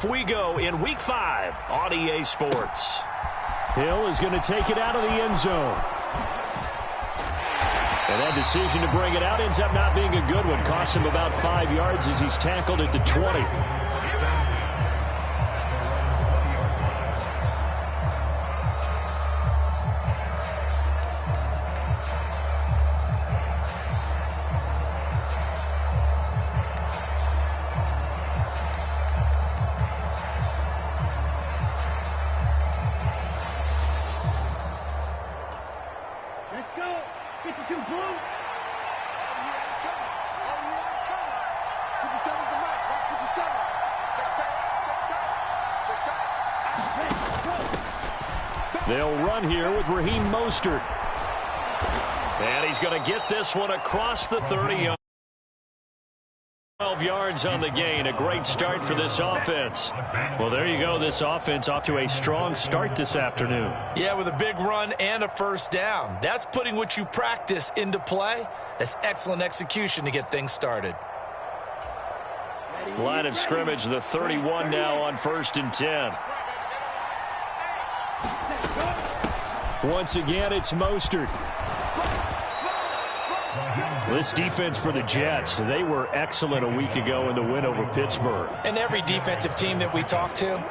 off we go in Week 5 on EA Sports. Hill is going to take it out of the end zone. And that decision to bring it out ends up not being a good one. Costs him about 5 yards as he's tackled at the 20. They'll run here with Raheem Mostert. And he's going to get this one across the 30. 12 yards on the gain. A great start for this offense. Well, there you go. This offense off to a strong start this afternoon. Yeah, with a big run and a first down. That's putting what you practice into play. That's excellent execution to get things started. Line of scrimmage, the 31 now on 1st and 10. Once again, it's Mostert. This defense for the Jets, they were excellent a week ago in the win over Pittsburgh. And every defensive team that we talk to,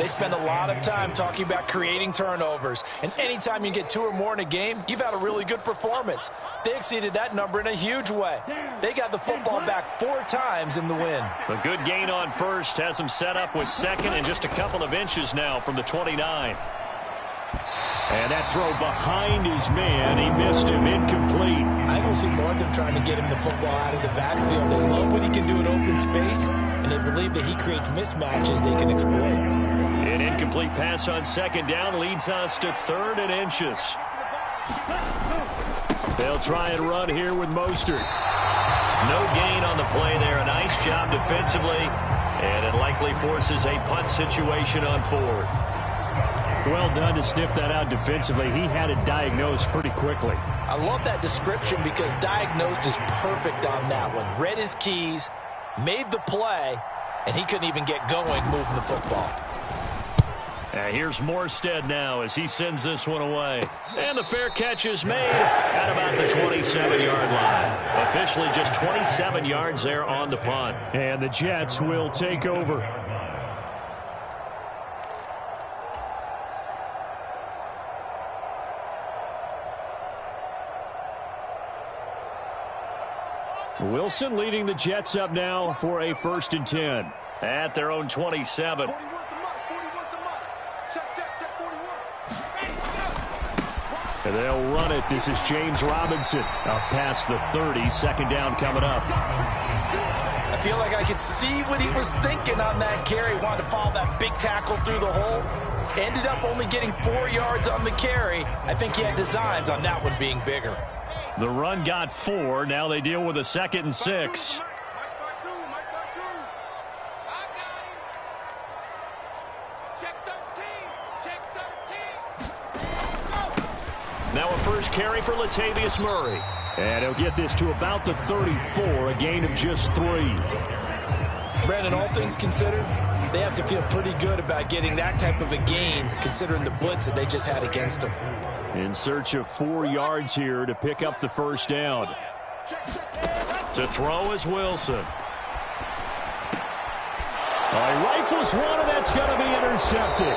they spend a lot of time talking about creating turnovers. And anytime you get 2 or more in a game, you've had a really good performance. They exceeded that number in a huge way. They got the football back 4 times in the win. A good gain on first has them set up with second and just a couple of inches now from the 29. And that throw behind his man, he missed him, incomplete. I will see more of them trying to get him the football out of the backfield. They love what he can do in open space, and they believe that he creates mismatches they can exploit. An incomplete pass on second down leads us to 3rd and inches. They'll try and run here with Mostert. No gain on the play there. A nice job defensively, and it likely forces a punt situation on 4th. Well done to sniff that out defensively. He had it diagnosed pretty quickly. I love that description because diagnosed is perfect on that one. Read his keys, made the play, and he couldn't even get going moving the football. Here's Morstead now as he sends this one away. And the fair catch is made at about the 27-yard line. Officially just 27 yards there on the punt. And the Jets will take over. Wilson leading the Jets up now for a 1st and 10. At their own 27. And they'll run it. This is James Robinson up past the 30. 2nd down coming up. I feel like I could see what he was thinking on that carry. Wanted to follow that big tackle through the hole. Ended up only getting 4 yards on the carry. I think he had designs on that one being bigger. The run got 4. Now they deal with a 2nd and 6. Now a first carry for Latavius Murray. And he'll get this to about the 34, a gain of just 3. Brandon, all things considered, they have to feel pretty good about getting that type of a gain considering the blitz that they just had against them. In search of 4 yards here to pick up the 1st down. To throw is Wilson. He rifles one, and that's going to be intercepted.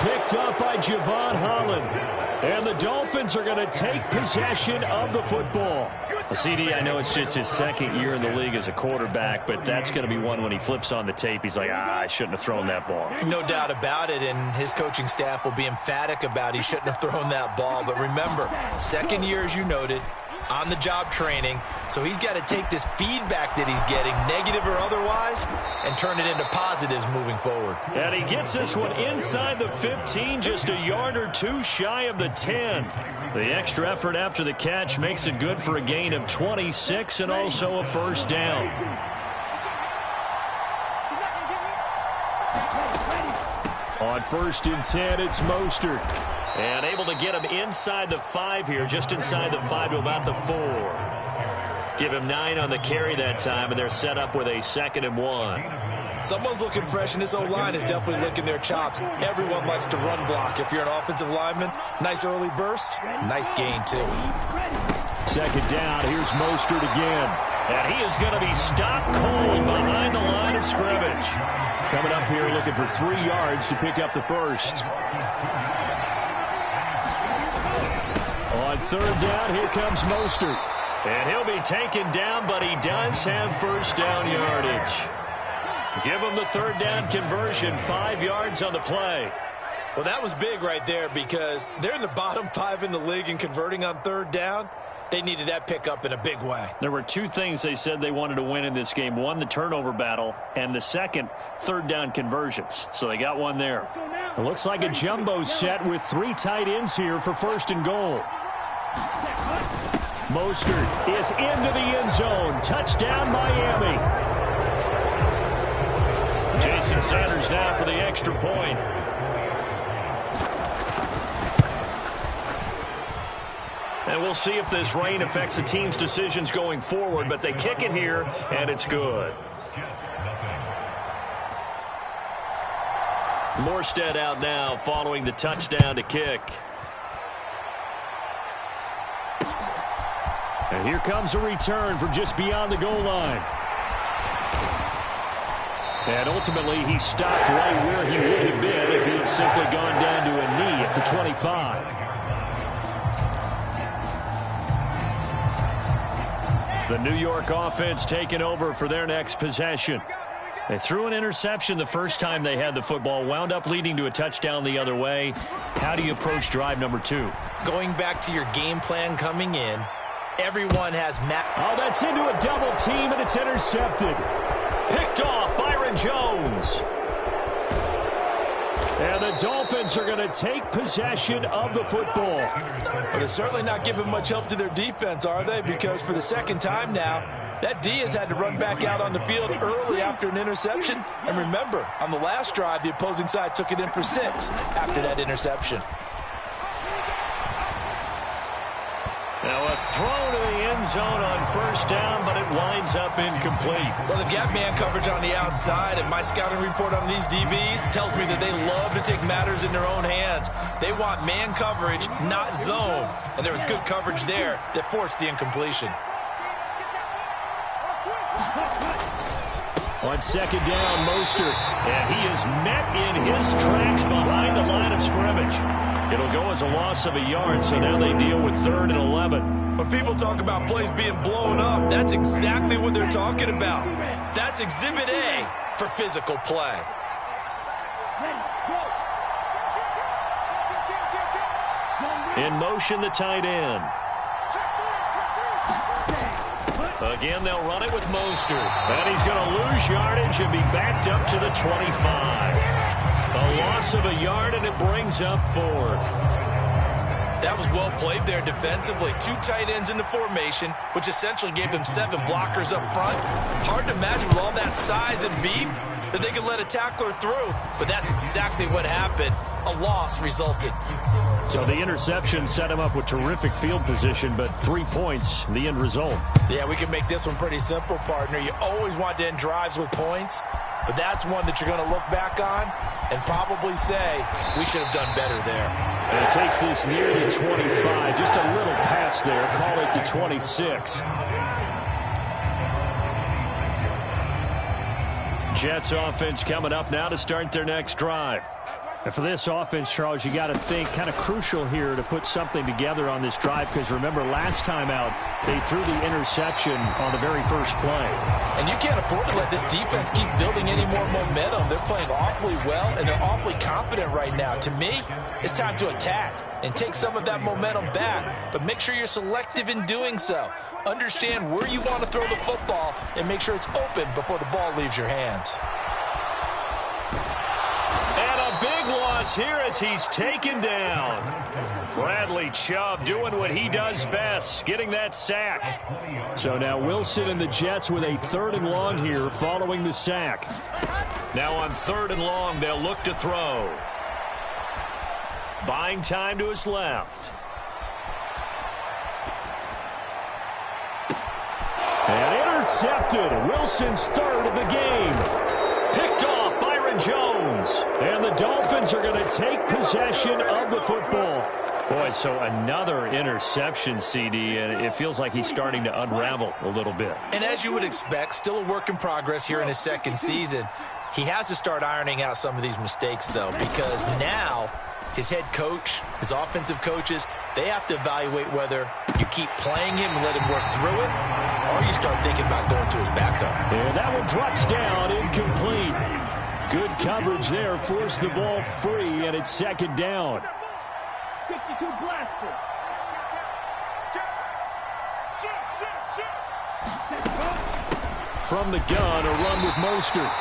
Picked up by Javon Holland. And the Dolphins are going to take possession of the football. CD, I know it's just his 2nd year in the league as a quarterback, but that's going to be one when he flips on the tape. He's like, I shouldn't have thrown that ball. No doubt about it, and his coaching staff will be emphatic about he shouldn't have thrown that ball. But remember, 2nd year, as you noted, on-the-job training. So he's got to take this feedback that he's getting, negative or otherwise, and turn it into positives moving forward. And he gets this one inside the 15, just a yard or 2 shy of the 10. The extra effort after the catch makes it good for a gain of 26 and also a 1st down. On 1st and 10, it's Mostert. And able to get him inside the 5 here, just inside the 5 to about the 4. Give him 9 on the carry that time, and they're set up with a 2nd and 1. Someone's looking fresh, and this O-line is definitely licking their chops. Everyone likes to run block. If you're an offensive lineman, nice early burst, nice gain, too. Second down, here's Mostert again. And he is going to be stopped cold behind the line of scrimmage. Coming up here looking for 3 yards to pick up the first. On third down, here comes Mostert. And he'll be taken down, but he does have first down yardage. Give him the third down conversion, 5 yards on the play. Well, that was big right there because they're in the bottom 5 in the league in converting on third down. They needed that pickup in a big way. There were 2 things they said they wanted to win in this game. One, the turnover battle, and the second, third down conversions. So they got one there. It looks like a jumbo set with 3 tight ends here for first and goal. Mostert is into the end zone. Touchdown, Miami. Jason Sanders now for the extra point. And we'll see if this rain affects the team's decisions going forward, but they kick it here, and it's good. Morstead out now following the touchdown to kick. And here comes a return from just beyond the goal line. And ultimately, he stopped right where he would have been if he had simply gone down to a knee at the 25. The New York offense taking over for their next possession. They threw an interception the first time they had the football, wound up leading to a touchdown the other way. How do you approach drive number 2? Going back to your game plan coming in, everyone has Oh, that's into a double team, and it's intercepted. Picked off, Byron Jones. And the Dolphins are going to take possession of the football. Well, they're certainly not giving much help to their defense, are they? Because for the second time now, that D has had to run back out on the field early after an interception. And remember, on the last drive, the opposing side took it in for 6 after that interception. Now a throw to the end zone on first down, but it winds up incomplete. Well, they've got man coverage on the outside, and my scouting report on these DBs tells me that they love to take matters in their own hands. They want man coverage, not zone. And there was good coverage there that forced the incompletion. On second down, Mostert. And he is met in his tracks behind the line of scrimmage. It'll go as a loss of a yard, so now they deal with 3rd and 11. When people talk about plays being blown up, that's exactly what they're talking about. That's Exhibit A for physical play. In motion, the tight end. Again, they'll run it with Mostert. And he's going to lose yardage and be backed up to the 25. A loss of a yard, and it brings up 4th. That was well played there defensively. 2 tight ends in the formation, which essentially gave them 7 blockers up front. Hard to imagine with all that size and beef that they could let a tackler through. But that's exactly what happened. A loss resulted. So the interception set him up with terrific field position, but 3 points, the end result. Yeah, we can make this one pretty simple, partner. You always want to end drives with points, but that's one that you're going to look back on and probably say, we should have done better there. And it takes this near the 25, just a little pass there, call it the 26. Jets offense coming up now to start their next drive. And for this offense, Charles, you got to think kind of crucial here to put something together on this drive, because remember last time out they threw the interception on the very first play. And you can't afford to let this defense keep building any more momentum. They're playing awfully well, and they're awfully confident right now. To me, it's time to attack and take some of that momentum back, but make sure you're selective in doing so. Understand where you want to throw the football and make sure it's open before the ball leaves your hands. Big loss here as he's taken down. Bradley Chubb doing what he does best, getting that sack. So now Wilson and the Jets with a 3rd and long here following the sack. Now on 3rd and long, they'll look to throw. Buying time to his left. And intercepted. Wilson's 3rd of the game. Picked And the Dolphins are going to take possession of the football. Boy, so another interception, CD, and it feels like he's starting to unravel a little bit. And as you would expect, still a work in progress here in his second season. He has to start ironing out some of these mistakes, though, because now his head coach, his offensive coaches, they have to evaluate whether you keep playing him and let him work through it, or you start thinking about going to his backup. And that one drops down, incomplete. Good coverage there, forced the ball free, and it's second down. 52 blaster. From the gun, a run with Mostert.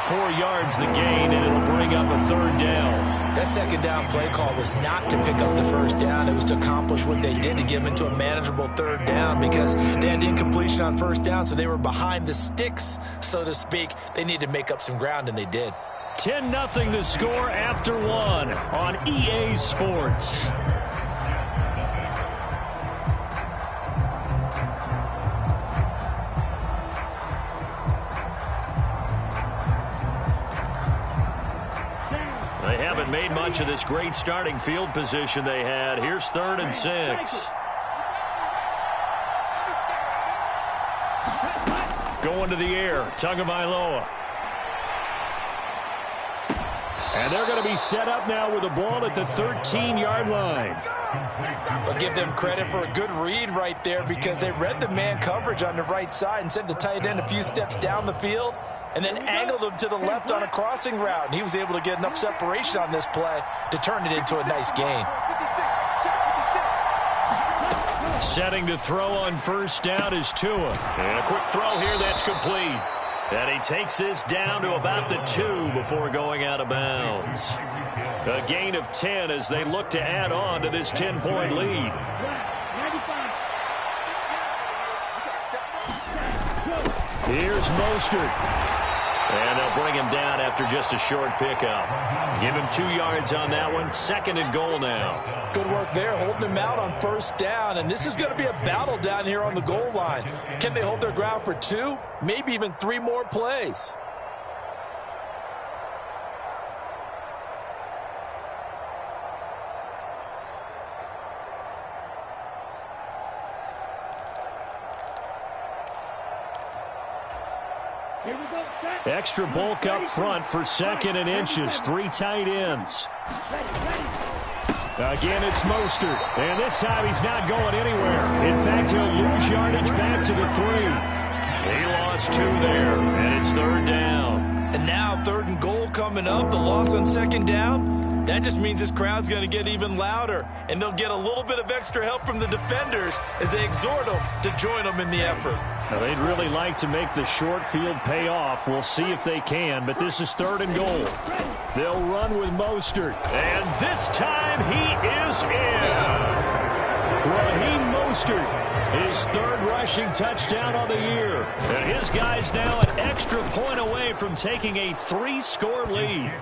4 yards the gain, and it'll bring up a third down. That second down play call was not to pick up the first down. It was to accomplish what they did to get them into a manageable third down because they had incompletion on first down, so they were behind the sticks, so to speak. They needed to make up some ground, and they did. 10-0 the score after one on EA Sports. They haven't made much of this great starting field position they had. Here's 3rd and 6. Going to the air, Tagovailoa. And they're going to be set up now with the ball at the 13-yard line. I'll give them credit for a good read right there because they read the man coverage on the right side and sent the tight end a few steps down the field and then angled him to the left on a crossing route. And he was able to get enough separation on this play to turn it into a nice gain. Setting to throw on first down is Tua. And a quick throw here that's complete. And he takes this down to about the 2 before going out of bounds. A gain of 10 as they look to add on to this 10-point lead. Here's Mostert. And they'll bring him down after just a short pickup. Give him 2 yards on that one. 2nd and goal now. Good work there, holding him out on first down. And this is going to be a battle down here on the goal line. Can they hold their ground for 2, maybe even 3 more plays? Extra bulk up front for 2nd and inches. 3 tight ends. Again, it's Mostert. And this time he's not going anywhere. In fact, he'll lose yardage back to the 3. He lost 2 there, and it's 3rd down. And now 3rd and goal coming up. The loss on 2nd down. That just means this crowd's going to get even louder. And they'll get a little bit of extra help from the defenders as they exhort them to join them in the effort. Now, they'd really like to make the short field pay off. We'll see if they can, but this is 3rd and goal. They'll run with Mostert. And this time he is in. Yes. Raheem Mostert, his 3rd rushing touchdown on the year. And his guy's now an extra point away from taking a 3-score lead.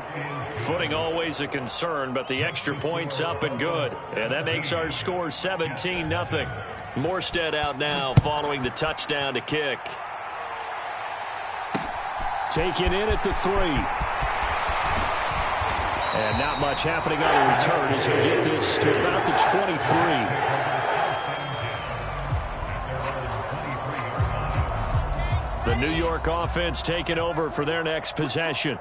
Footing always a concern, but the extra point's up and good. And that makes our score 17-0. Morstead out now following the touchdown to kick. Taken in at the 3. And not much happening on the return as he'll get this to about the 23. The New York offense taking over for their next possession.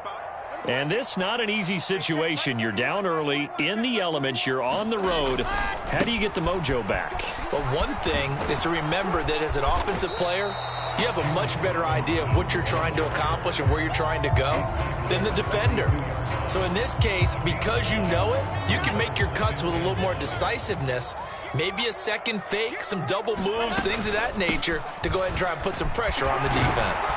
And this not an easy situation. You're down early, in the elements, you're on the road. How do you get the mojo back? But one thing is to remember that as an offensive player, you have a much better idea of what you're trying to accomplish and where you're trying to go than the defender. So in this case, because you know it, you can make your cuts with a little more decisiveness. Maybe a second fake, some double moves, things of that nature to go ahead and try and put some pressure on the defense.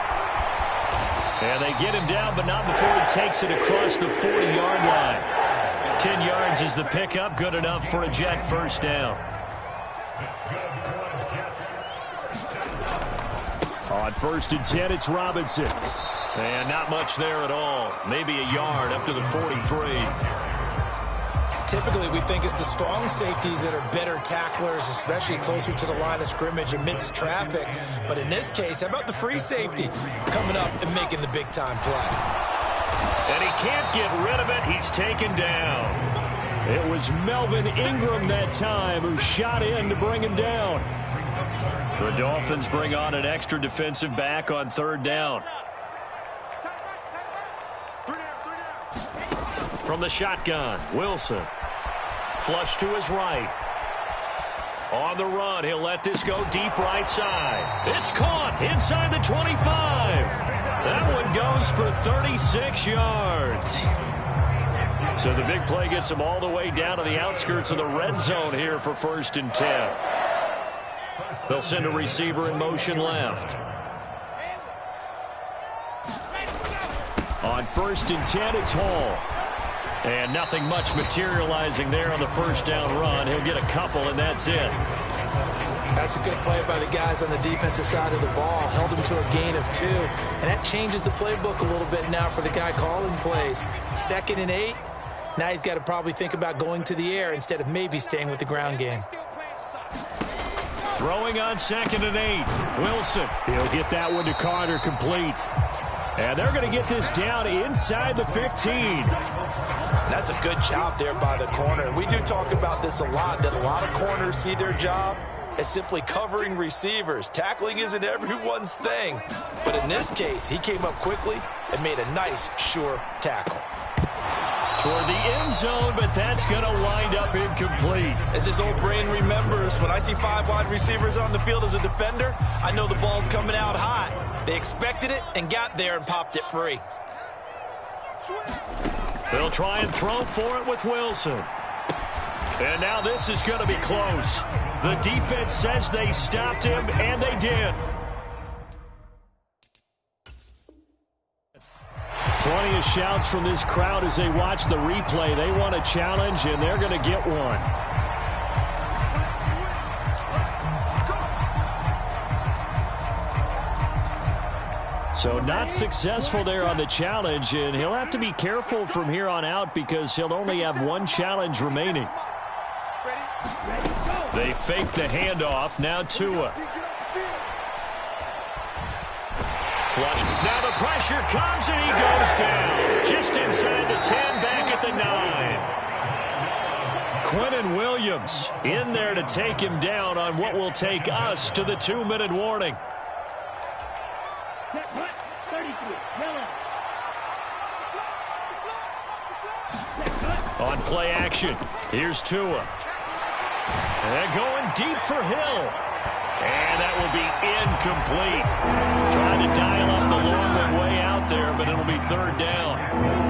And they get him down, but not before he takes it across the 40-yard line. 10 yards is the pickup, good enough for a Jet first down. On 1st and 10, it's Robinson. And not much there at all. Maybe a yard up to the 43. Typically, we think it's the strong safeties that are better tacklers, especially closer to the line of scrimmage amidst traffic. But in this case, how about the free safety coming up and making the big-time play? And he can't get rid of it. He's taken down. It was Melvin Ingram that time who shot in to bring him down. The Dolphins bring on an extra defensive back on third down. From the shotgun, Wilson. Flush to his right. On the run, he'll let this go deep right side. It's caught inside the 25. That one goes for 36 yards. So the big play gets him all the way down to the outskirts of the red zone here for 1st and 10. They'll send a receiver in motion left. On 1st and 10, it's Hall. And nothing much materializing there on the first down run. He'll get a couple, and that's it. That's a good play by the guys on the defensive side of the ball. Held him to a gain of 2. And that changes the playbook a little bit now for the guy calling plays. 2nd and 8. Now he's got to probably think about going to the air instead of maybe staying with the ground game. Throwing on 2nd and 8. Wilson. He'll get that one to Carter complete. And they're going to get this down inside the 15. That's a good job there by the corner. We do talk about this a lot, that a lot of corners see their job as simply covering receivers. Tackling isn't everyone's thing. But in this case, he came up quickly and made a nice, sure tackle. Toward the end zone, but that's going to wind up incomplete. As his old brain remembers, when I see 5 wide receivers on the field as a defender, I know the ball's coming out hot. They expected it and got there and popped it free. They'll try and throw for it with Wilson. And now this is going to be close. The defense says they stopped him, and they did. Plenty of shouts from this crowd as they watch the replay. They want a challenge, and they're going to get one. So not successful there on the challenge, and he'll have to be careful from here on out because he'll only have one challenge remaining. They fake the handoff. Now Tua. Flush. Now the pressure comes, and he goes down. Just inside the 10, back at the 9. Quinnen Williams in there to take him down on what will take us to the 2-minute warning. On play action, here's Tua. And going deep for Hill. And that will be incomplete. Trying to dial up the long one way out there, but it'll be 3rd down.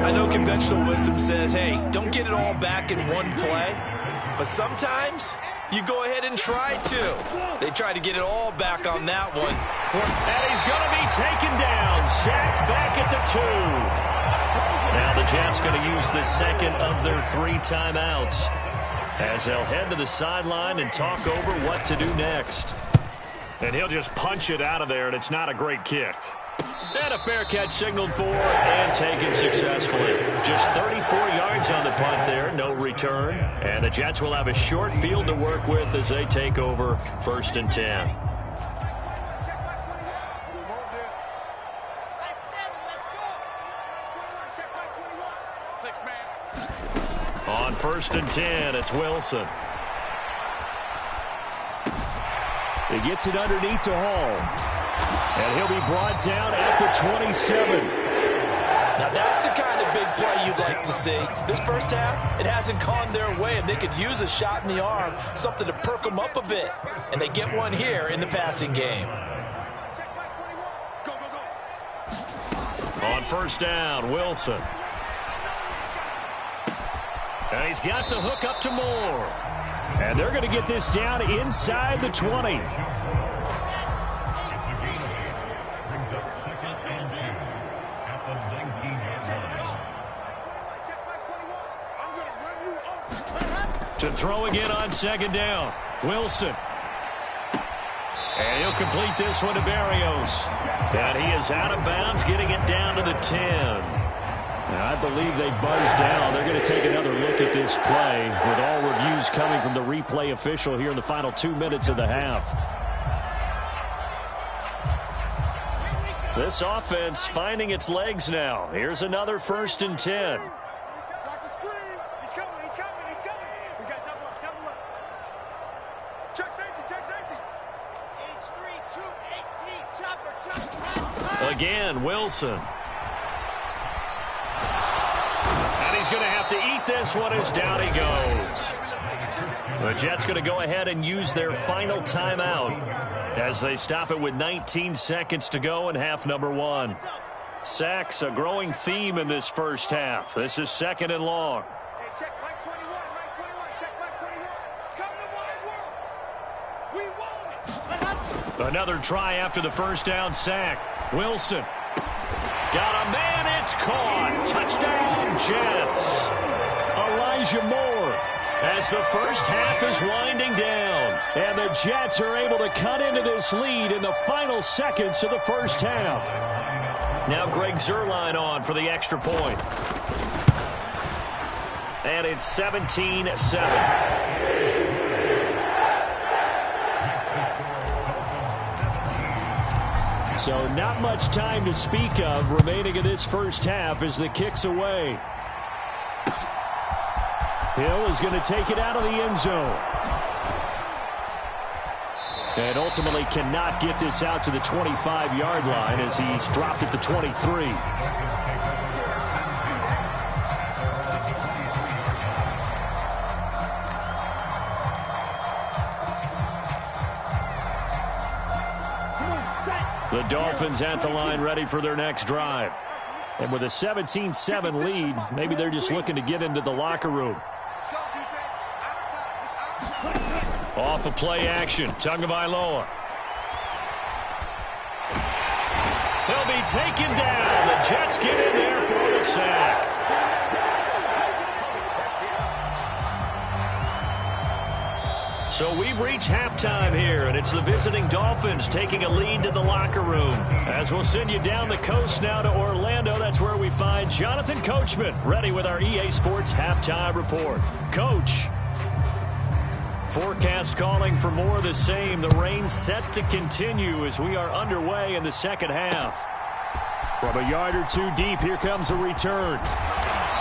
I know conventional wisdom says, hey, don't get it all back in one play. But sometimes you go ahead and try to. They tried to get it all back on that one. And he's going to be taken down. Sacked back at the 2. Now the Jets going to use the second of their 3 timeouts as they'll head to the sideline and talk over what to do next. And he'll just punch it out of there, and it's not a great kick. And a fair catch signaled for and taken successfully. Just 34 yards on the punt there, no return. And the Jets will have a short field to work with as they take over 1st and 10. On 1st and 10, it's Wilson. He gets it underneath to Hall. And he'll be brought down at the 27. Now that's the kind of big play you'd like to see. This first half, it hasn't gone their way, and they could use a shot in the arm, something to perk them up a bit. And they get one here in the passing game. On 1st down, Wilson. And he's got the hook up to Moore. And they're going to get this down inside the 20. To throw again on 2nd down. Wilson. And he'll complete this one to Berrios. And he is out of bounds, getting it down to the 10. I believe they buzzed down. They're going to take another look at this play with all reviews coming from the replay official here in the final 2 minutes of the half. This offense finding its legs now. Here's another 1st and 10. Watch the screen. He's coming. We got double up. Check safety. H3, 2, 18. Chopper. Again, Wilson. And he's going to have to eat this one as down he goes. The Jets going to go ahead and use their final timeout as they stop it with 19 seconds to go in half number 1. Sacks, a growing theme in this first half. This is 2nd and long. Hey, check Mike 21. Check Mike 21. Come to wide world. We want it. Another try after the first down sack. Wilson. Got a man. It's caught. Touchdown, Jets. Elijah Moore, as the first half is winding down. And the Jets are able to cut into this lead in the final seconds of the first half. Now Greg Zuerlein on for the extra point. And it's 17-7. So not much time to speak of remaining in this first half as the kick's away. Hill is going to take it out of the end zone. And ultimately cannot get this out to the 25-yard line as he's dropped at the 23. The Dolphins at the line ready for their next drive. And with a 17-7 lead, maybe they're just looking to get into the locker room. Off of play action, Tagovailoa. He'll be taken down. The Jets get in there for the sack. So we've reached halftime here, and it's the visiting Dolphins taking a lead to the locker room. As we'll send you down the coast now to Orlando, that's where we find Jonathan Coachman, ready with our EA Sports Halftime Report. Coach. Forecast calling for more of the same. The rain set to continue as we are underway in the second half. From a yard or two deep, here comes a return.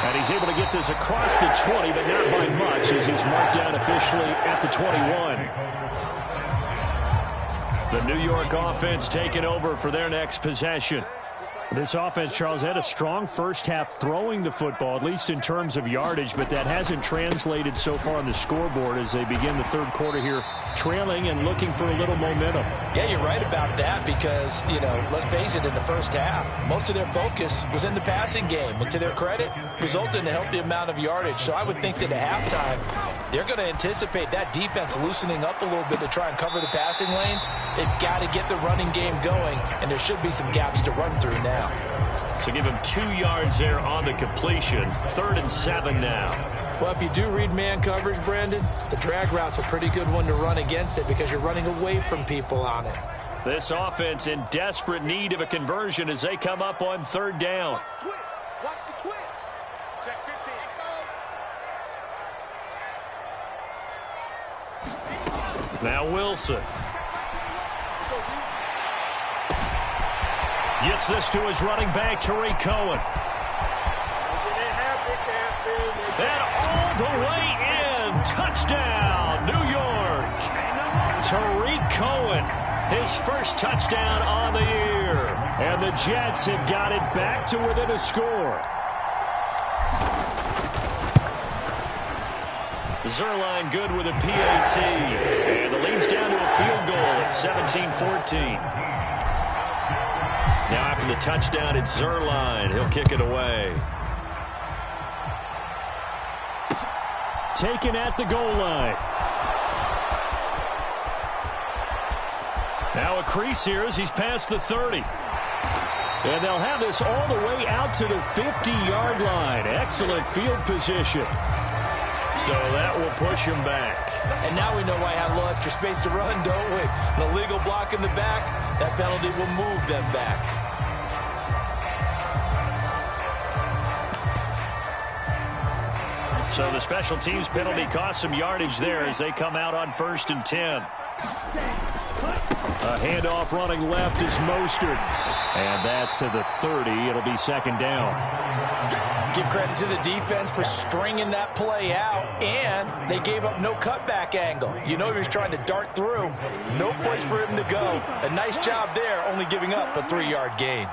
And he's able to get this across the 20, but not by much as he's marked down officially at the 21. The New York offense taking over for their next possession. This offense, Charles, had a strong first half throwing the football, at least in terms of yardage, but that hasn't translated so far on the scoreboard as they begin the third quarter here, trailing and looking for a little momentum. Yeah, you're right about that because, let's face it, in the first half, most of their focus was in the passing game. And to their credit, resulted in a healthy amount of yardage. So I would think that at halftime, they're going to anticipate that defense loosening up a little bit to try and cover the passing lanes. They've got to get the running game going, and there should be some gaps to run through now. So give him 2 yards there on the completion. 3rd and 7 now. Well, if you do read man coverage, Brandon, the drag route's a pretty good one to run against it because you're running away from people on it. This offense in desperate need of a conversion as they come up on 3rd down. Watch the twins. Check 15. Now Wilson. Gets this to his running back, Tariq Cohen. And all the way in. Touchdown, New York. Tariq Cohen, his first touchdown on the year. And the Jets have got it back to within a score. Zuerlein good with a PAT. And the lead's down to a field goal at 17-14. Now after the touchdown, it's Zuerlein. He'll kick it away. Taken at the goal line. Now a crease here as he's past the 30. And they'll have this all the way out to the 50-yard line. Excellent field position. So that will push him back. And now we know why I have a little extra space to run, don't we? An illegal block in the back, that penalty will move them back. So the special teams penalty cost some yardage there as they come out on 1st and 10. A handoff running left is Mostert. And that to the 30. It'll be second down. Give credit to the defense for stringing that play out, and they gave up no cutback angle. You know he was trying to dart through. No place for him to go. A nice job there, only giving up a 3-yard gain.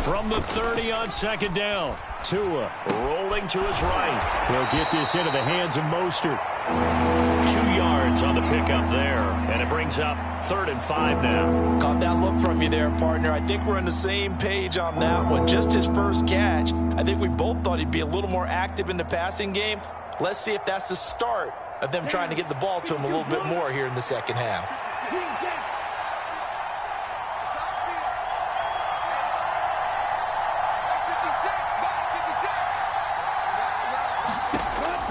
From the 30 on second down. Tua rolling to his right. He'll get this into the hands of Mostert. 2 yards on the pickup there. And it brings up 3rd and 5 now. Caught that look from you there, partner. I think we're on the same page on that one. Just his first catch. I think we both thought he'd be a little more active in the passing game. Let's see if that's the start of them trying to get the ball to him a little bit more here in the second half.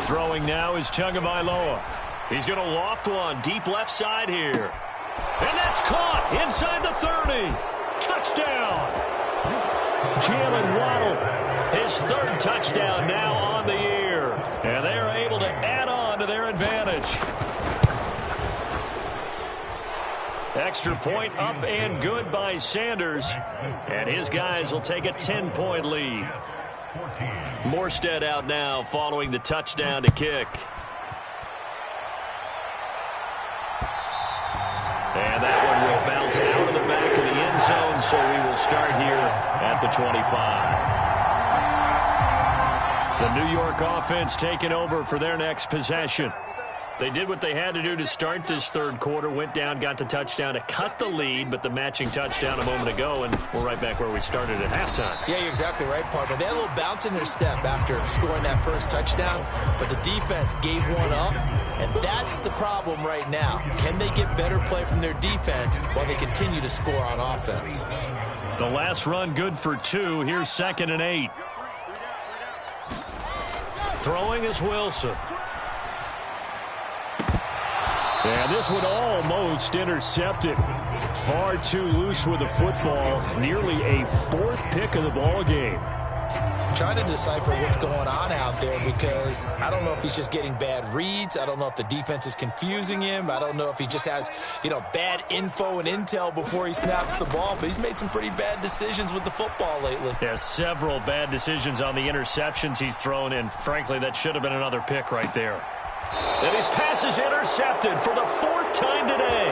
Throwing now is Tagovailoa. He's going to loft one deep left side here. And that's caught inside the 30. Touchdown. Jalen Waddle. His 3rd touchdown now on the year. And they are able to add on to their advantage. Extra point up and good by Sanders. And his guys will take a 10-point lead. Morstead out now following the touchdown to kick. And that one will bounce out of the back of the end zone, so we will start here at the 25. The New York offense taking over for their next possession. They did what they had to do to start this 3rd quarter, went down, got the touchdown to cut the lead, but the matching touchdown a moment ago, and we're right back where we started at halftime. Yeah, you're exactly right, partner. They had a little bounce in their step after scoring that first touchdown, but the defense gave one up, and that's the problem right now. Can they get better play from their defense while they continue to score on offense? The last run good for 2. Here's 2nd and 8. Throwing is Wilson. And this one almost intercepted. Far too loose with the football. Nearly a 4th pick of the ball game. Trying to decipher what's going on out there, because I don't know if he's just getting bad reads. I don't know if the defense is confusing him. I don't know if he just has, bad info and intel before he snaps the ball. But he's made some pretty bad decisions with the football lately. Yeah, several bad decisions on the interceptions he's thrown in. Frankly, that should have been another pick right there. And his pass is intercepted for the 4th time today.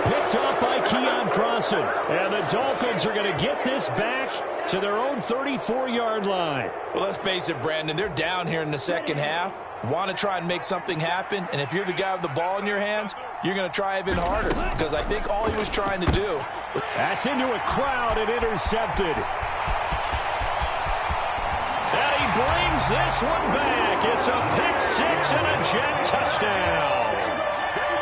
Picked off by Keon Crossan. And the Dolphins are going to get this back to their own 34-yard line. Well, let's face it, Brandon. They're down here in the second half. Want to try and make something happen. And if you're the guy with the ball in your hands, you're going to try even harder. Because I think all he was trying to do. That's into a crowd and intercepted. And he brings this one back. It's a pick 6 and a jet touchdown.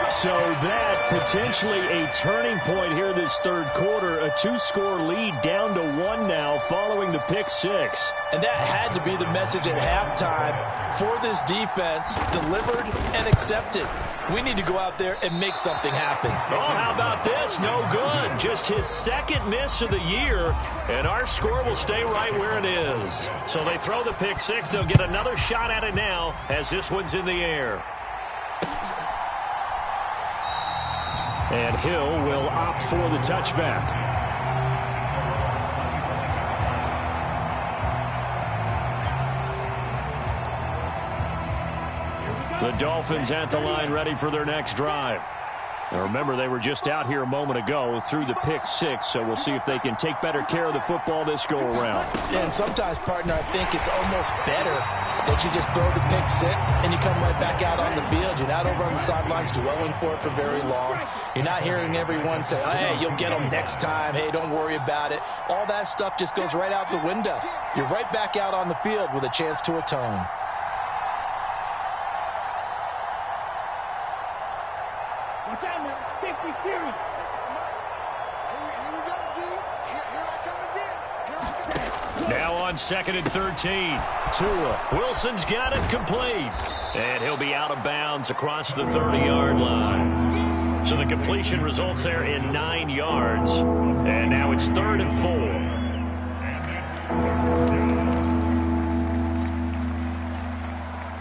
So that potentially a turning point here this 3rd quarter. A 2-score lead down to 1 now following the pick 6. And that had to be the message at halftime for this defense. Delivered and accepted. We need to go out there and make something happen. Oh, how about this? No good. Just his 2nd miss of the year, and our score will stay right where it is. So they throw the pick 6. They'll get another shot at it now as this one's in the air. And Hill will opt for the touchback. The Dolphins at the line, ready for their next drive. Now remember, they were just out here a moment ago through the pick 6, so we'll see if they can take better care of the football this go-around. Yeah, and sometimes, partner, I think it's almost better that you just throw the pick 6 and you come right back out on the field. You're not over on the sidelines dwelling for it for very long. You're not hearing everyone say, hey, you'll get them next time. Hey, don't worry about it. All that stuff just goes right out the window. You're right back out on the field with a chance to atone. Watch out now. Safety series. Here we go, D. Here I come again. Here I come. Now on 2nd and 13. Tua. Wilson's got it complete. And he'll be out of bounds across the 30-yard line. So the completion results there in 9 yards. And now it's 3rd and 4.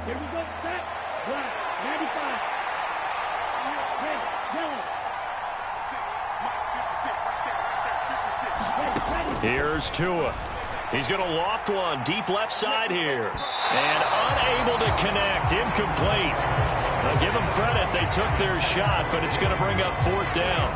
Here we go. Set. Black. 95. Red. Yellow. 56. Right there. 56. Here's Tua. He's going to loft one deep left side here. And unable to connect. Incomplete. Now give them credit. They took their shot, but it's going to bring up 4th down.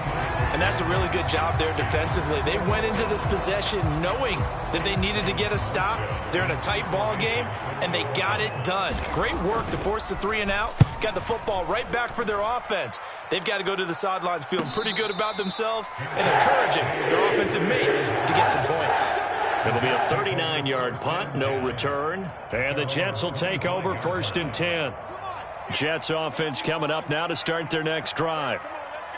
And that's a really good job there defensively. They went into this possession knowing that they needed to get a stop. They're in a tight ball game, and they got it done. Great work to force the 3 and out. Got the football right back for their offense. They've got to go to the sidelines feeling pretty good about themselves and encouraging their offensive mates to get some points. It'll be a 39-yard punt, no return. And the Jets will take over 1st and 10. Jets offense coming up now to start their next drive.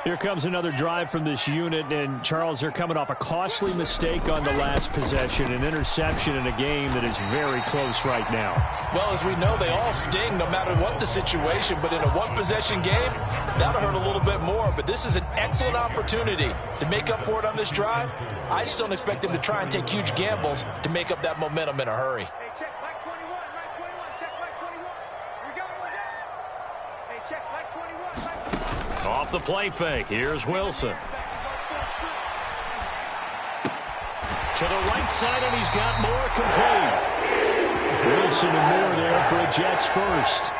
Here comes another drive from this unit, and Charles, they're coming off a costly mistake on the last possession, an interception in a game that is very close right now. Well, as we know, they all sting no matter what the situation, but in a one-possession game, that'll hurt a little bit more. But this is an excellent opportunity to make up for it on this drive. I just don't expect them to try and take huge gambles to make up that momentum in a hurry. Hey, check Mike 21, Mike 21, check Mike 21. Here we go, here we go. Hey, check Mike 21, Mike 21. Off the play fake. Here's Wilson. To the right side, and he's got more complete. Wilson and more there for a Jets first.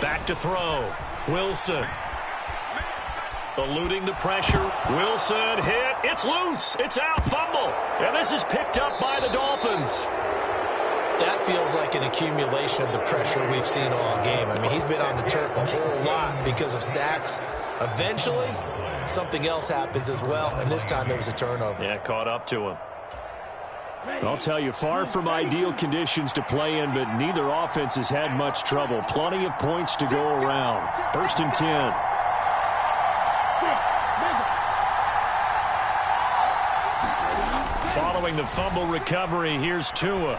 Back to throw. Wilson. Eluding the pressure. Wilson hit. It's loose. It's out. Fumble. And this is picked up by the Dolphins. That feels like an accumulation of the pressure we've seen all game. I mean, he's been on the turf a whole lot because of sacks. Eventually, something else happens as well, and this time it was a turnover. Yeah, caught up to him. I'll tell you, far from ideal conditions to play in, but neither offense has had much trouble. Plenty of points to go around. 1st and 10. Following the fumble recovery, here's Tua.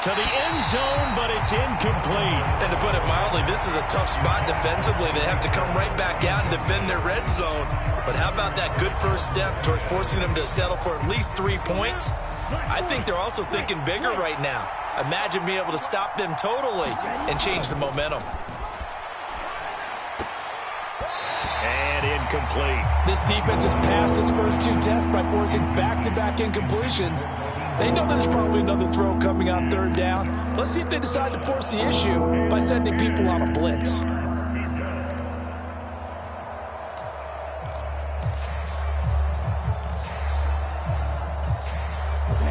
To the end zone, but it's incomplete. And to put it mildly, this is a tough spot defensively. They have to come right back out and defend their red zone. But how about that good first step towards forcing them to settle for at least 3 points? I think they're also thinking bigger right now. Imagine being able to stop them totally and change the momentum. And incomplete. This defense has passed its first 2 tests by forcing back-to-back incompletions. They know there's probably another throw coming on 3rd down. Let's see if they decide to force the issue by sending people on a blitz.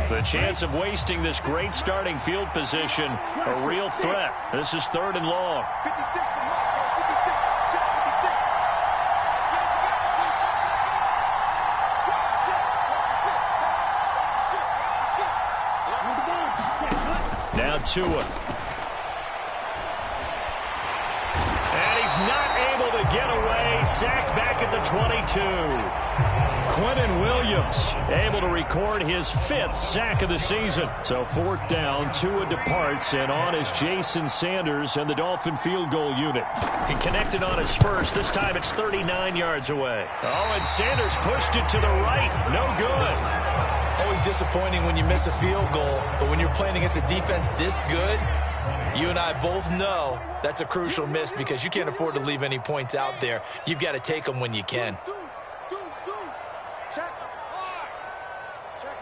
The chance of wasting this great starting field position, a real threat. This is 3rd and long. 56 to Mark, 56, check 56. Now Tua. And he's not able to get away. Sacked back at the 22. Quentin Williams able to record his 5th sack of the season. So 4th down, Tua departs, and on is Jason Sanders and the Dolphin field goal unit. He connected on his first. This time it's 39 yards away. Oh, and Sanders pushed it to the right. No good. Always disappointing when you miss a field goal, but when you're playing against a defense this good, you and I both know that's a crucial miss because you can't afford to leave any points out there. You've got to take them when you can. Check hard. Check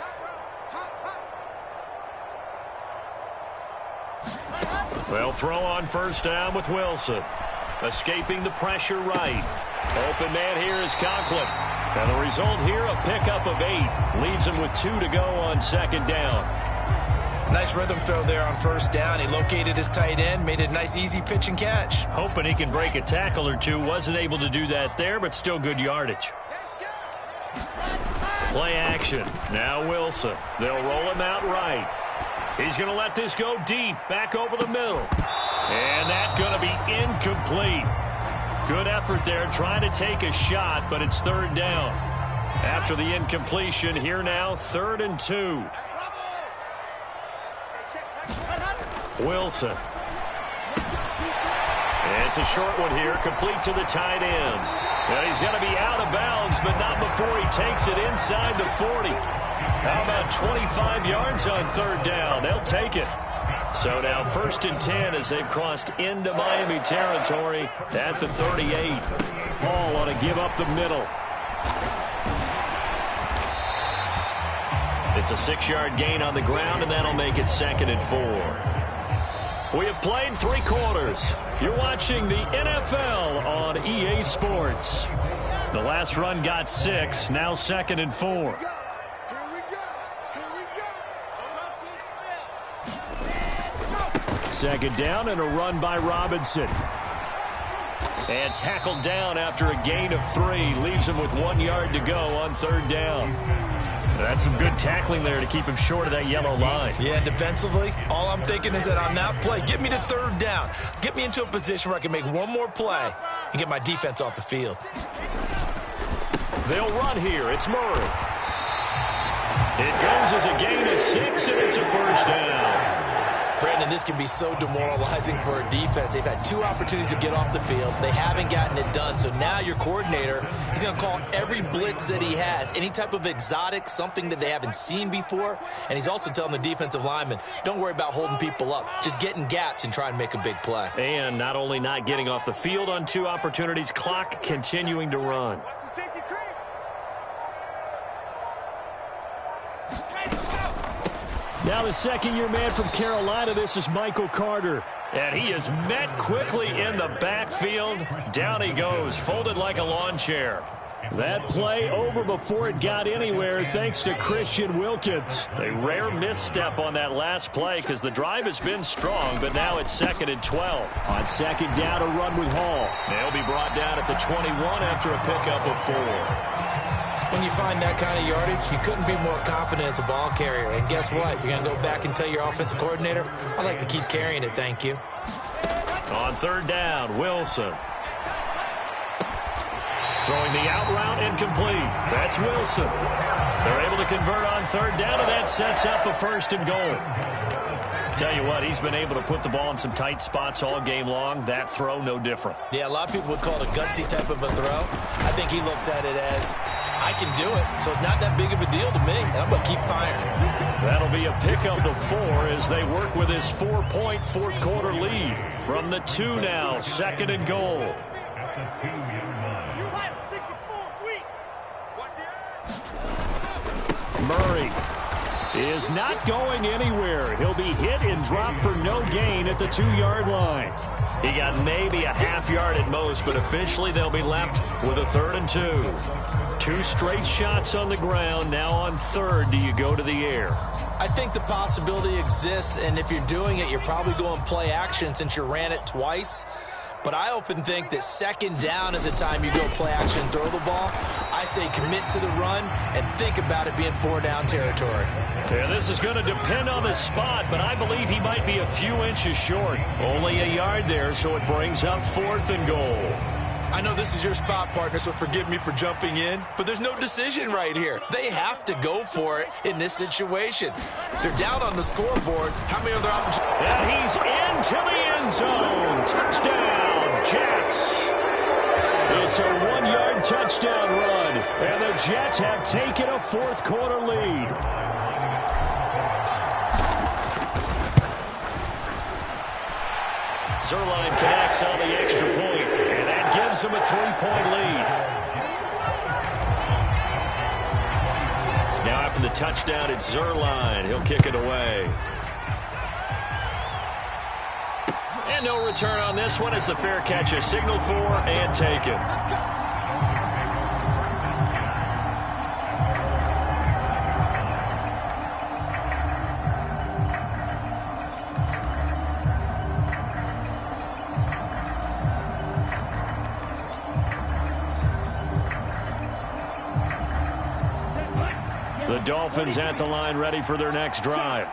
hot. Well, throw on 1st down with Wilson. Escaping the pressure right. Open man here is Conklin. And the result here, a pickup of 8. Leaves him with 2 to go on 2nd down. Nice rhythm throw there on 1st down. He located his tight end, made a nice easy pitch and catch. Hoping he can break a tackle or two. Wasn't able to do that there, but still good yardage. Play action. Now Wilson. They'll roll him out right. He's going to let this go deep, back over the middle. And that's going to be incomplete. Good effort there, trying to take a shot, but it's 3rd down. After the incompletion, here now, 3rd and 2. Wilson. It's a short one here, complete to the tight end. And he's going to be out of bounds, but not before he takes it inside the 40. How about 25 yards on 3rd down? They'll take it. So now 1st and 10 as they've crossed into Miami territory at the 38. Hall ought to give up the middle. It's a 6-yard gain on the ground, and that'll make it 2nd and 4. We have played 3 quarters. You're watching the NFL on EA Sports. The last run got 6, now 2nd and 4. Second down and a run by Robinson. And tackled down after a gain of 3. Leaves him with 1 yard to go on 3rd down. That's some good tackling there to keep him short of that yellow line. Yeah, defensively, all I'm thinking is that on that play, get me to 3rd down. Get me into a position where I can make one more play and get my defense off the field. They'll run here. It's Murray. It goes as a gain of 6, and it's a 1st down. Brandon, this can be so demoralizing for a defense. They've had 2 opportunities to get off the field. They haven't gotten it done. So now your coordinator is going to call every blitz that he has, any type of exotic, something that they haven't seen before. And he's also telling the defensive linemen, don't worry about holding people up. Just get in gaps and try and make a big play. And not only not getting off the field on 2 opportunities, clock continuing to run. Now the 2nd-year man from Carolina, this is Michael Carter. And he is met quickly in the backfield. Down he goes, folded like a lawn chair. That play over before it got anywhere thanks to Christian Wilkins. A rare misstep on that last play because the drive has been strong, but now it's 2nd and 12. On 2nd down, a run with Hall. They'll be brought down at the 21 after a pickup of 4. When you find that kind of yardage, you couldn't be more confident as a ball carrier. And guess what? You're going to go back and tell your offensive coordinator, I'd like to keep carrying it, thank you. On 3rd down, Wilson. Throwing the out route incomplete. That's Wilson. They're able to convert on 3rd down, and that sets up a 1st and goal. Tell you what, he's been able to put the ball in some tight spots all game long. That throw, no different. Yeah, a lot of people would call it a gutsy type of a throw. I think he looks at it as, I can do it, so it's not that big of a deal to me, and I'm going to keep firing. That'll be a pickup of 4 as they work with his 4-point 4th quarter lead. From the 2 now, 2nd and goal. Murray is not going anywhere. He'll be hit and dropped for no gain at the 2-yard line. He got maybe a half yard at most, but officially they'll be left with a 3rd and 2. 2 straight shots on the ground. Now on 3rd, do you go to the air? I think the possibility exists, and if you're doing it, you're probably going play action since you ran it twice. But I often think that 2nd down is a time you go play action and throw the ball. I say commit to the run and think about it being 4-down territory. Yeah, this is going to depend on the spot, but I believe he might be a few inches short. Only a yard there, so it brings up 4th and goal. I know this is your spot, partner, so forgive me for jumping in, but there's no decision right here. They have to go for it in this situation. They're down on the scoreboard. How many other opportunities? And he's into the end zone. Touchdown, Jets. It's a 1-yard touchdown run, and the Jets have taken a 4th quarter lead. Zerline connects on the extra point, and that gives him a 3-point lead. Now after the touchdown, it's Zerline. He'll kick it away. And no return on this one as the fair catch is signaled for and taken. The Dolphins at the line ready for their next drive.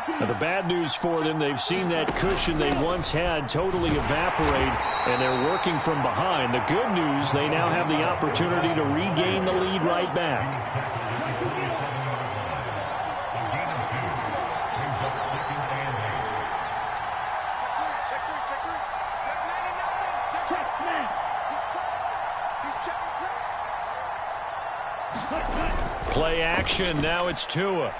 Now, the bad news for them, they've seen that cushion they once had totally evaporate, and they're working from behind. The good news, they now have the opportunity to regain the lead right back. Check 99. Check man. He's checking. Play action. Now it's Tua.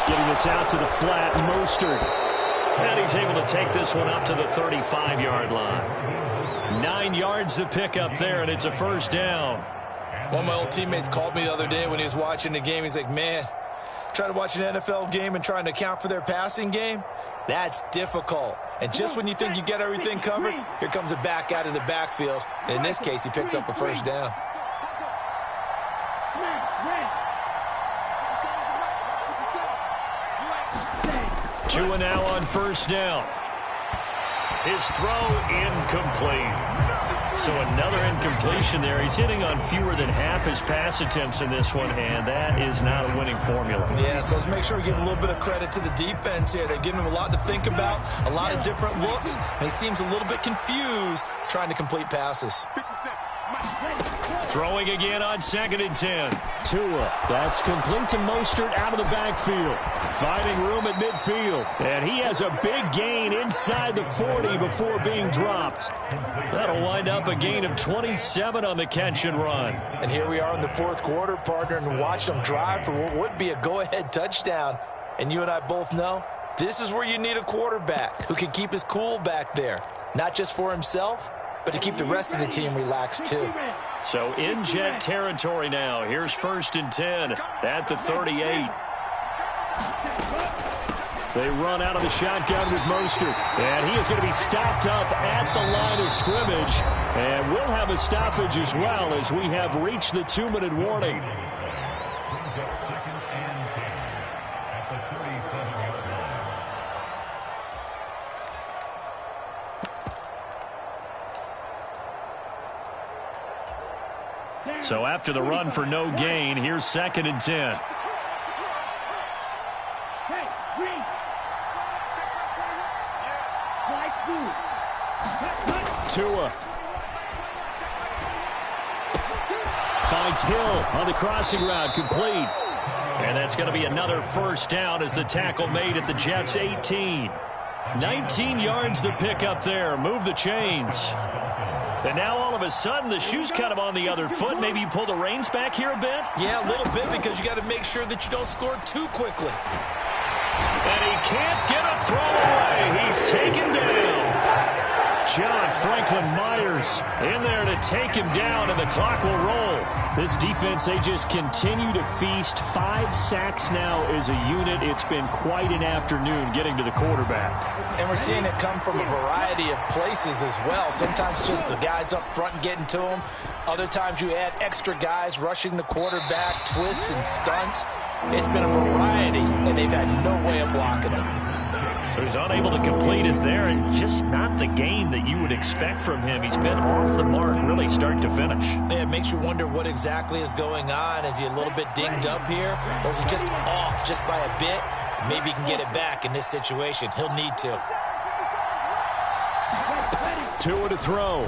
Getting this out to the flat, Mostert. And he's able to take this one up to the 35-yard line. 9 yards to pick up there, and it's a first down. One of my old teammates called me the other day when he was watching the game. He's like, man, trying to watch an NFL game and trying to account for their passing game, that's difficult. And just when you think you get everything covered, here comes a back out of the backfield. And in this case, he picks up a first down. Tua now on first down. His throw incomplete. So another incompletion there. He's hitting on fewer than half his pass attempts in this one, and that is not a winning formula. Yeah, so let's make sure we give a little bit of credit to the defense here. They're giving him a lot to think about, a lot of different looks, and he seems a little bit confused trying to complete passes. Throwing again on 2nd and 10. Tua, that's complete to Mostert out of the backfield. Finding room at midfield. And he has a big gain inside the 40 before being dropped. That'll wind up a gain of 27 on the catch and run. And here we are in the fourth quarter, partner, and watch them drive for what would be a go-ahead touchdown. And you and I both know this is where you need a quarterback who can keep his cool back there. Not just for himself, but to keep the rest of the team relaxed too. So in jet territory now. Here's 1st and 10 at the 38. They run out of the shotgun with Mostert. And he is going to be stopped up at the line of scrimmage. And we'll have a stoppage as well as we have reached the 2-minute warning. So after the run for no gain, here's 2nd and 10. Tua finds Hill on the crossing route, complete. And that's going to be another first down as the tackle made at the Jets' 18. 19 yards to pick up there. Move the chains. And now all of a sudden the shoe's kind of on the other foot. Maybe you pull the reins back here a bit? Yeah, a little bit, because you got to make sure that you don't score too quickly. And he can't get a throw away. He's taken down. John Franklin Myers in there to take him down, and the clock will roll. This defense, they just continue to feast. 5 sacks now as a unit. It's been quite an afternoon getting to the quarterback. And we're seeing it come from a variety of places as well. Sometimes just the guys up front and getting to them. Other times you add extra guys rushing the quarterback, twists and stunts. It's been a variety, and they've had no way of blocking him. So he's unable to complete it there, and just not the game that you would expect from him. He's been off the mark really start to finish. Yeah, it makes you wonder what exactly is going on. Is he a little bit dinged up here, or is he just off just by a bit? Maybe he can get it back in this situation. He'll need to. Tua to throw.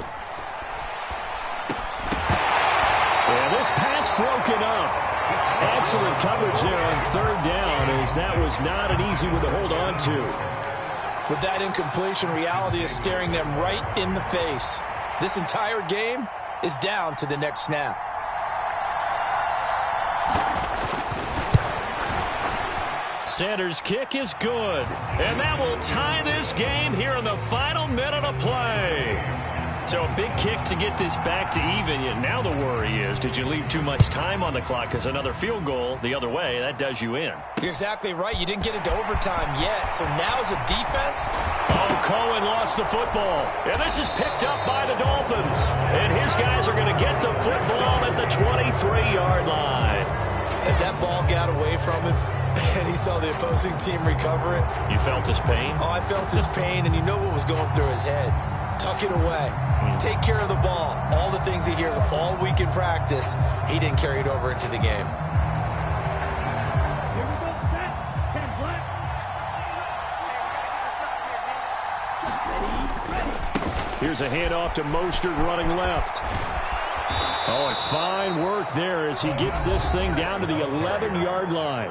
And this pass broken up. Excellent coverage there on 3rd down, as that was not an easy one to hold on to. With that incompletion, reality is staring them right in the face. This entire game is down to the next snap. Sanders' kick is good, and that will tie this game here in the final minute of play. So a big kick to get this back to even. Yet now the worry is, did you leave too much time on the clock? Because another field goal the other way, that does you in. You're exactly right. You didn't get it to overtime yet. So now as a defense. Oh, Cohen lost the football. And this is picked up by the Dolphins. And his guys are going to get the football at the 23-yard line. As that ball got away from him, and he saw the opposing team recover it. You felt his pain? Oh, I felt his pain, and you know what was going through his head. Tuck it away. Take care of the ball. All the things he hears all week in practice, he didn't carry it over into the game. Here's a handoff to Mostert running left. Oh, and fine work there as he gets this thing down to the 11-yard line.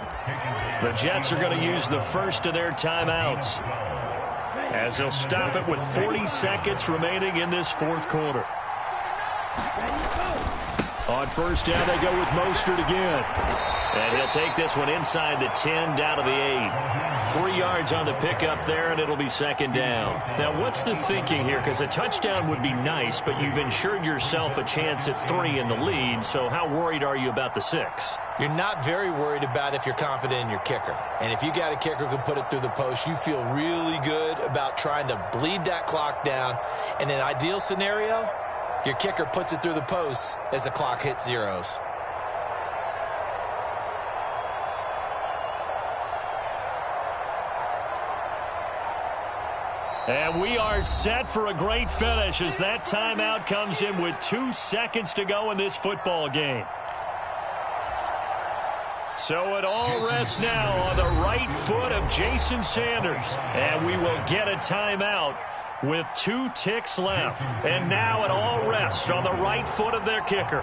The Jets are going to use the first of their timeouts as they'll stop it with 40 seconds remaining in this fourth quarter. On first down, they go with Mostert again. And he'll take this one inside the 10 down to the 8. 3 yards on the pickup there, and it'll be second down. Now, what's the thinking here? Because a touchdown would be nice, but you've ensured yourself a chance at 3 in the lead, so how worried are you about the 6? You're not very worried about if you're confident in your kicker. And if you got a kicker who can put it through the post, you feel really good about trying to bleed that clock down. In an ideal scenario, your kicker puts it through the post as the clock hits zeros. And we are set for a great finish as that timeout comes in with 2 seconds to go in this football game. So it all rests now on the right foot of Jason Sanders. And we will get a timeout with 2 ticks left. And now it all rests on the right foot of their kicker.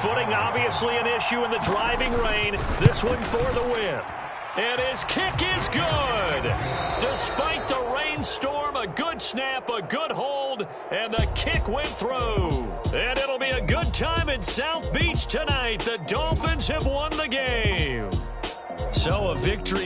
Footing obviously an issue in the driving rain. This one for the win. And his kick is good. Despite the rainstorm, a good snap, a good hold, and the kick went through. And it'll be a good time in South Beach tonight. The Dolphins have won the game. So a victory.